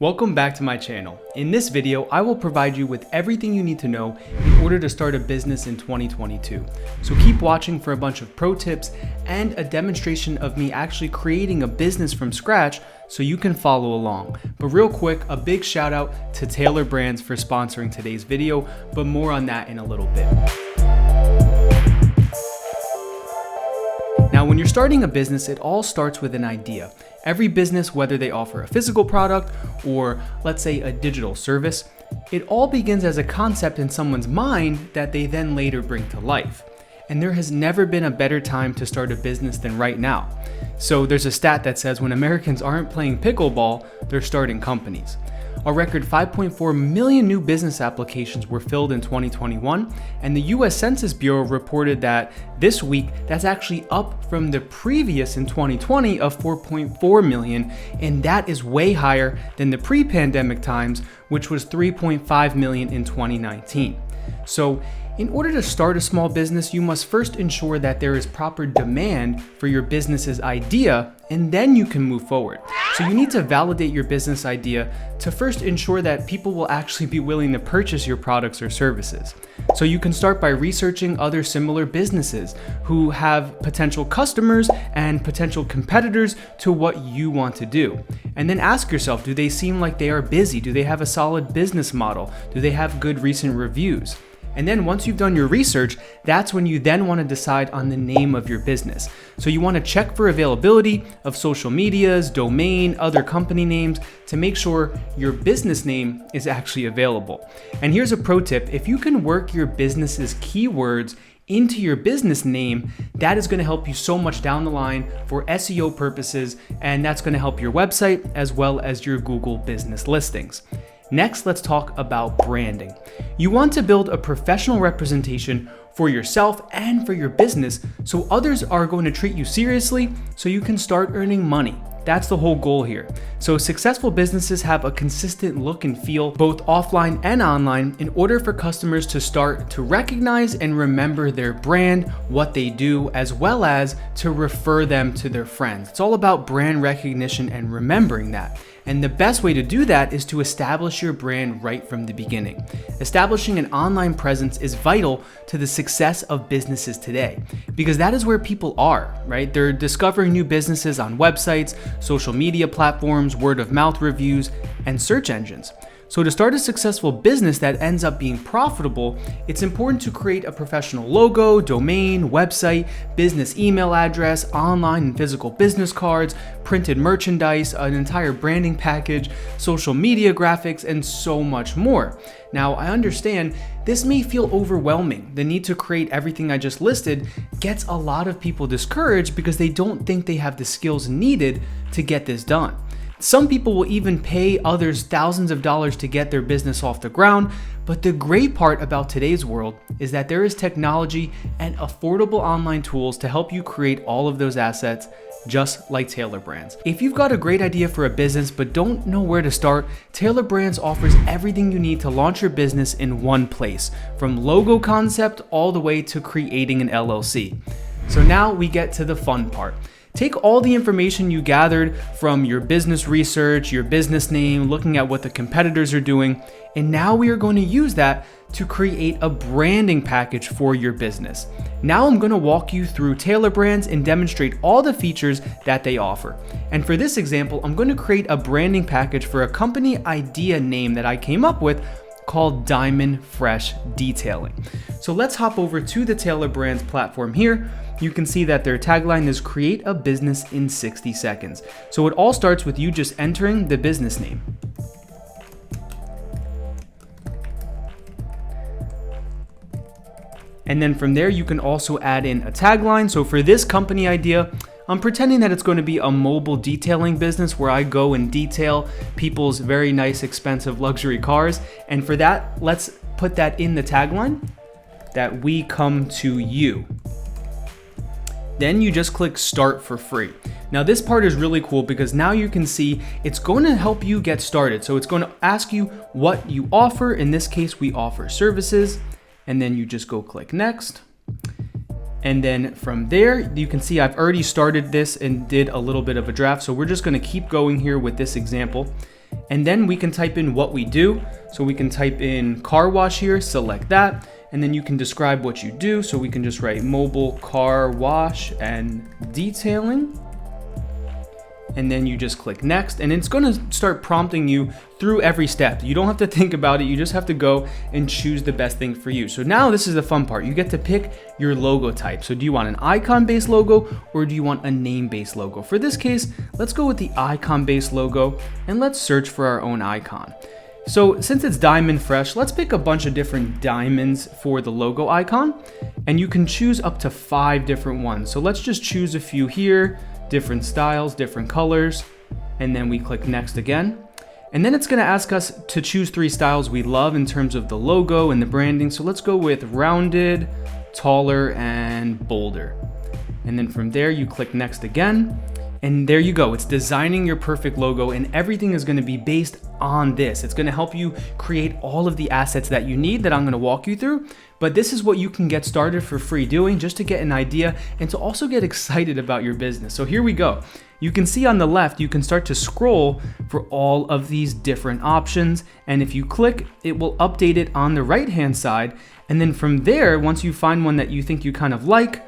Welcome back to my channel. In this video, I will provide you with everything you need to know in order to start a business in 2022. So keep watching for a bunch of pro tips and a demonstration of me actually creating a business from scratch so you can follow along. But real quick, a big shout out to Tailor Brands for sponsoring today's video, but more on that in a little bit. Now, when you're starting a business, it all starts with an idea. Every business, whether they offer a physical product or let's say a digital service, it all begins as a concept in someone's mind that they then later bring to life. And there has never been a better time to start a business than right now. So there's a stat that says when Americans aren't playing pickleball, they're starting companies. A record 5.4 million new business applications were filled in 2021, and the US Census Bureau reported that this week that's actually up from the previous in 2020 of 4.4 million, and that is way higher than the pre-pandemic times, which was 3.5 million in 2019. So in order to start a small business, you must first ensure that there is proper demand for your business's idea, and then you can move forward. So you need to validate your business idea to first ensure that people will actually be willing to purchase your products or services. So you can start by researching other similar businesses who have potential customers and potential competitors to what you want to do. And then ask yourself, do they seem like they are busy? Do they have a solid business model? Do they have good recent reviews? And then once you've done your research, that's when you then want to decide on the name of your business. So you want to check for availability of social medias, domain, other company names to make sure your business name is actually available. And here's a pro tip. If you can work your business's keywords into your business name, that is going to help you so much down the line for SEO purposes, and that's going to help your website as well as your Google business listings. Next, let's talk about branding. You want to build a professional representation for yourself and for your business so others are going to treat you seriously so you can start earning money. That's the whole goal here. So successful businesses have a consistent look and feel both offline and online in order for customers to start to recognize and remember their brand, what they do, as well as to refer them to their friends. It's all about brand recognition and remembering that. And the best way to do that is to establish your brand right from the beginning. Establishing an online presence is vital to the success of businesses today because that is where people are, right? They're discovering new businesses on websites, social media platforms, word of mouth reviews, and search engines. So to start a successful business that ends up being profitable, it's important to create a professional logo, domain, website, business email address, online and physical business cards, printed merchandise, an entire branding package, social media graphics, and so much more. Now, I understand this may feel overwhelming. The need to create everything I just listed gets a lot of people discouraged because they don't think they have the skills needed to get this done. Some people will even pay others thousands of dollars to get their business off the ground, but the great part about today's world is that there is technology and affordable online tools to help you create all of those assets just like Tailor Brands. If you've got a great idea for a business but don't know where to start, Tailor Brands offers everything you need to launch your business in one place, from logo concept all the way to creating an LLC. So now we get to the fun part. Take all the information you gathered from your business research, your business name, looking at what the competitors are doing, and now we are going to use that to create a branding package for your business. Now I'm going to walk you through Tailor Brands and demonstrate all the features that they offer. And for this example, I'm going to create a branding package for a company idea name that I came up with called Diamond Fresh Detailing. So let's hop over to the Tailor Brands platform here. You can see that their tagline is create a business in 60 seconds. So it all starts with you just entering the business name. And then from there, you can also add in a tagline. So for this company idea, I'm pretending that it's going to be a mobile detailing business where I go and detail people's very nice, expensive luxury cars. And for that, let's put that in the tagline, that we come to you. Then you just click start for free. Now this part is really cool because now you can see it's going to help you get started. So it's going to ask you what you offer. In this case, we offer services. And then you just go click next. And then from there, you can see I've already started this and did a little bit of a draft. So we're just going to keep going here with this example. And then we can type in what we do. So we can type in car wash here, select that, and then you can describe what you do. So we can just write mobile car wash and detailing. And then you just click next, and it's gonna start prompting you through every step. You don't have to think about it, you just have to go and choose the best thing for you. So now this is the fun part. You get to pick your logo type. So do you want an icon-based logo or do you want a name-based logo? For this case, let's go with the icon-based logo and let's search for our own icon. So since it's Diamond Fresh, let's pick a bunch of different diamonds for the logo icon, and you can choose up to 5 different ones. So let's just choose a few here, different styles, different colors, and then we click next again. And then it's gonna ask us to choose 3 styles we love in terms of the logo and the branding. So let's go with rounded, taller, and bolder. And then from there, you click next again. And there you go, it's designing your perfect logo, and everything is gonna be based on this. It's gonna help you create all of the assets that you need that I'm gonna walk you through. But this is what you can get started for free doing, just to get an idea and to also get excited about your business. So here we go. You can see on the left, you can start to scroll for all of these different options. And if you click, it will update it on the right-hand side. And then from there, once you find one that you think you kind of like,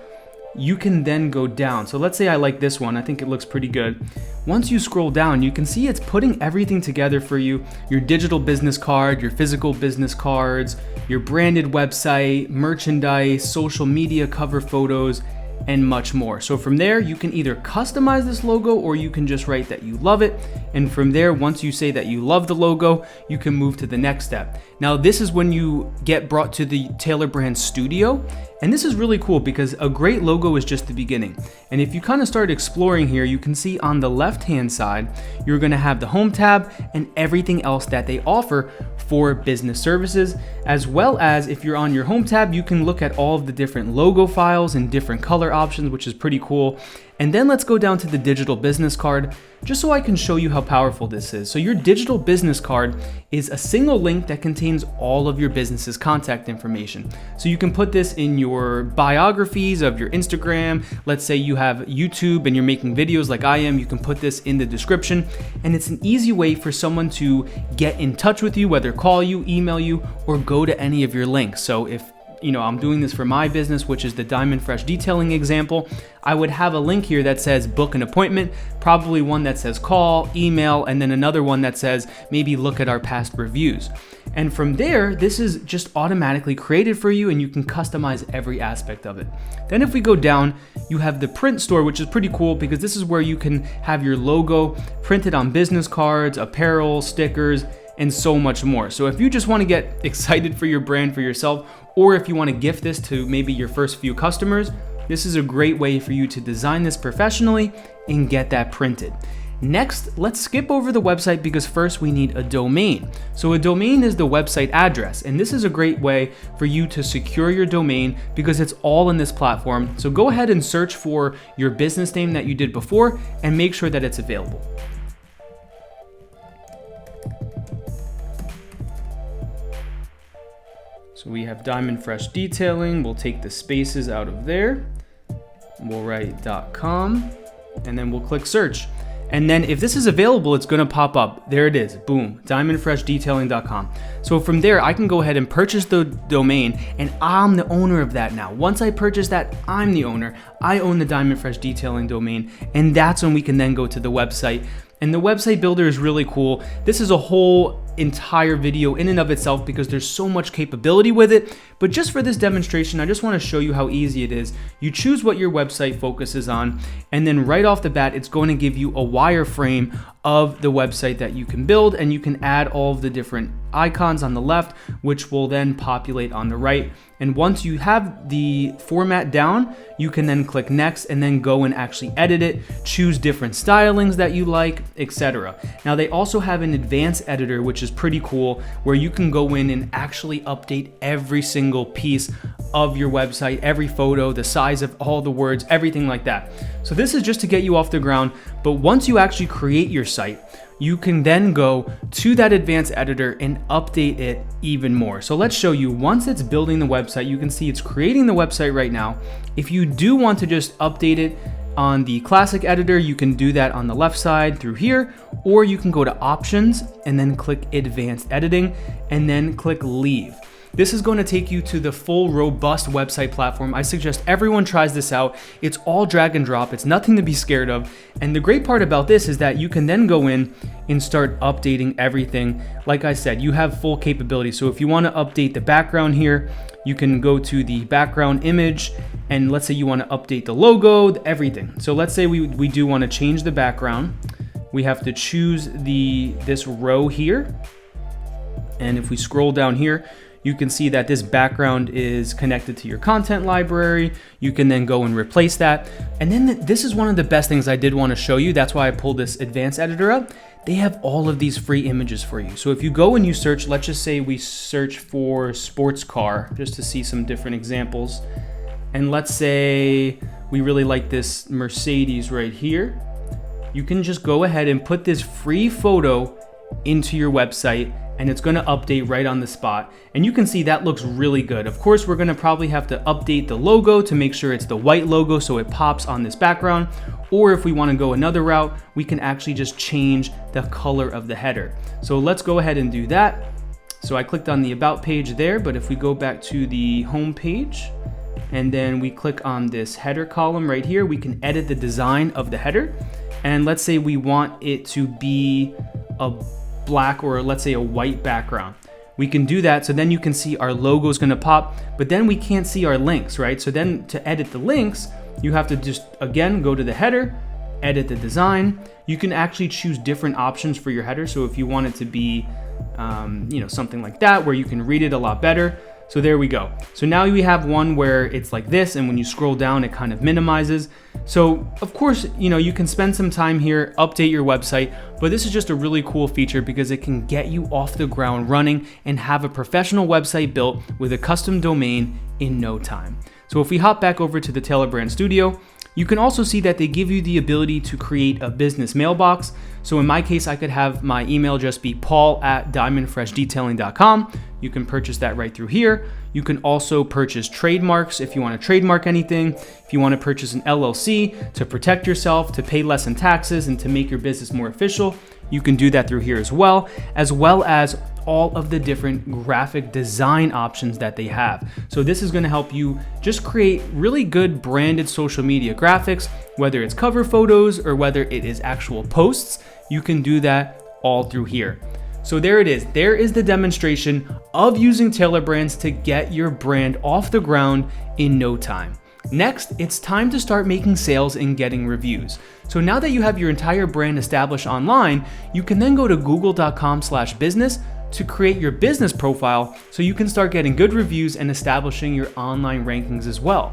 you can then go down. So let's say I like this one, I think it looks pretty good. Once you scroll down, you can see it's putting everything together for you. Your digital business card, your physical business cards, your branded website, merchandise, social media cover photos, and much more. So from there, you can either customize this logo or you can just write that you love it. And from there, once you say that you love the logo, you can move to the next step. Now, this is when you get brought to the Tailor Brand Studio. And this is really cool because a great logo is just the beginning. And if you kind of start exploring here, you can see on the left-hand side, you're gonna have the home tab and everything else that they offer for business services, as well as if you're on your home tab, you can look at all of the different logo files and different color options, which is pretty cool. And then let's go down to the digital business card, just so I can show you how powerful this is. So your digital business card is a single link that contains all of your business's contact information. So you can put this in your biographies of your Instagram. Let's say you have YouTube and you're making videos like I am, you can put this in the description. And it's an easy way for someone to get in touch with you, whether call you, email you, or go to any of your links. So if I'm doing this for my business, which is the Diamond Fresh Detailing example, I would have a link here that says book an appointment, probably one that says call, email, and then another one that says maybe look at our past reviews. And from there, this is just automatically created for you and you can customize every aspect of it. Then if we go down, you have the print store, which is pretty cool because this is where you can have your logo printed on business cards, apparel, stickers, and so much more. So if you just want to get excited for your brand for yourself, or if you want to gift this to maybe your first few customers, this is a great way for you to design this professionally and get that printed. Next, let's skip over the website because first we need a domain. So a domain is the website address, and this is a great way for you to secure your domain because it's all in this platform. So go ahead and search for your business name that you did before and make sure that it's available. So we have Diamond Fresh Detailing. We'll take the spaces out of there. We'll write .com and then we'll click search. And then if this is available, it's gonna pop up. There it is, boom, diamondfreshdetailing.com. So from there, I can go ahead and purchase the domain and I'm the owner of that now. Once I purchase that, I'm the owner. I own the Diamond Fresh Detailing domain, and that's when we can then go to the website. And the website builder is really cool. This is a whole entire video in and of itself because there's so much capability with it. But just for this demonstration, I just want to show you how easy it is. You choose what your website focuses on, and then right off the bat, it's going to give you a wireframe of the website that you can build, and you can add all of the different icons on the left, which will then populate on the right. And once you have the format down, you can then click next and then go and actually edit it, choose different stylings that you like, etc. Now they also have an advanced editor, which is pretty cool, where you can go in and actually update every single piece of your website, every photo, the size of all the words, everything like that. So this is just to get you off the ground, but once you actually create your site, you can then go to that advanced editor and update it even more. So let's show you. Once it's building the website, you can see it's creating the website right now. If you do want to just update it On the classic editor, you can do that on the left side through here, or you can go to options and then click advanced editing and then click leave. This is going to take you to the full robust website platform. I suggest everyone tries this out. It's all drag and drop. It's nothing to be scared of. And the great part about this is that you can then go in and start updating everything. Like I said, you have full capability. So if you want to update the background here, you can go to the background image, and let's say you want to update the logo, everything. So let's say we do want to change the background. We have to choose this row here. And if we scroll down here, you can see that this background is connected to your content library. You can then go and replace that. And then this is one of the best things I did want to show you. That's why I pulled this advanced editor up. They have all of these free images for you. So if you go and you search, let's just say we search for sports car, just to see some different examples. And let's say we really like this Mercedes right here. You can just go ahead and put this free photo into your website, and it's going to update right on the spot. And you can see that looks really good. Of course, we're going to probably have to update the logo to make sure it's the white logo so it pops on this background. Or if we want to go another route, we can actually just change the color of the header. So let's go ahead and do that. So I clicked on the about page there, but if we go back to the home page and then we click on this header column right here, we can edit the design of the header. And let's say we want it to be a black or let's say a white background. We can do that, so then you can see our logo is going to pop, but then we can't see our links, right? So then to edit the links, you have to just again go to the header, edit the design. You can actually choose different options for your header. So if you want it to be something like that where you can read it a lot better. So there we go. So now we have one where it's like this, and when you scroll down, it kind of minimizes. So of course, you can spend some time here, update your website, but this is just a really cool feature because it can get you off the ground running and have a professional website built with a custom domain in no time. So if we hop back over to the Tailor Brand Studio, you can also see that they give you the ability to create a business mailbox. So in my case, I could have my email just be paul@diamondfreshdetailing.com. You can purchase that right through here. You can also purchase trademarks if you want to trademark anything. If you want to purchase an LLC to protect yourself, to pay less in taxes, and to make your business more official, you can do that through here as well as all of the different graphic design options that they have. So this is going to help you just create really good branded social media graphics, whether it's cover photos or whether it is actual posts. You can do that all through here. So there it is. There is the demonstration of using Tailor Brands to get your brand off the ground in no time. Next, it's time to start making sales and getting reviews. So now that you have your entire brand established online, you can then go to google.com/business to create your business profile so you can start getting good reviews and establishing your online rankings as well.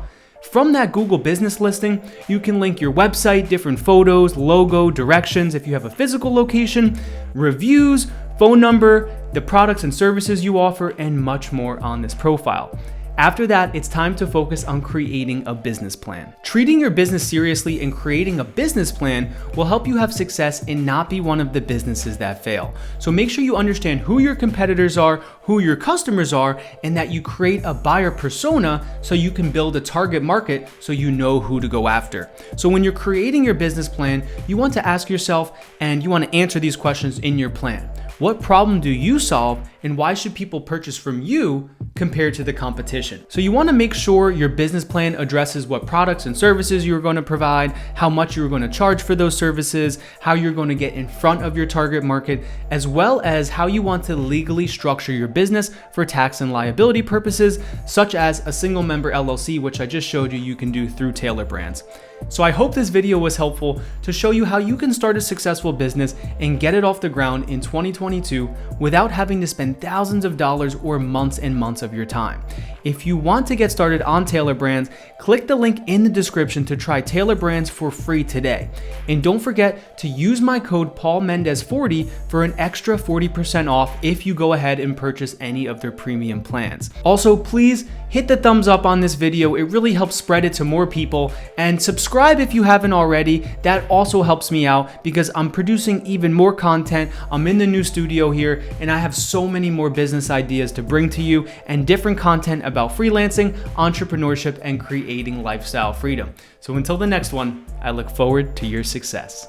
From that Google business listing, you can link your website, different photos, logo, directions if you have a physical location, reviews, phone number, the products and services you offer, and much more on this profile. After that, it's time to focus on creating a business plan. Treating your business seriously and creating a business plan will help you have success and not be one of the businesses that fail. So make sure you understand who your competitors are, who your customers are, and that you create a buyer persona so you can build a target market so you know who to go after. So when you're creating your business plan, you want to ask yourself and you want to answer these questions in your plan. What problem do you solve, and why should people purchase from you compared to the competition? So you want to make sure your business plan addresses what products and services you're going to provide, how much you're going to charge for those services, how you're going to get in front of your target market, as well as how you want to legally structure your business for tax and liability purposes, such as a single member LLC, which I just showed you can do through Tailor Brands. So I hope this video was helpful to show you how you can start a successful business and get it off the ground in 2022 without having to spend thousands of dollars or months and months of your time. If you want to get started on Tailor Brands, click the link in the description to try Tailor Brands for free today. And don't forget to use my code PaulMendez40 for an extra 40% off if you go ahead and purchase any of their premium plans. Also, please hit the thumbs up on this video. It really helps spread it to more people, and subscribe Subscribe if you haven't already. That also helps me out because I'm producing even more content. I'm in the new studio here and I have so many more business ideas to bring to you and different content about freelancing, entrepreneurship, and creating lifestyle freedom. So until the next one, I look forward to your success.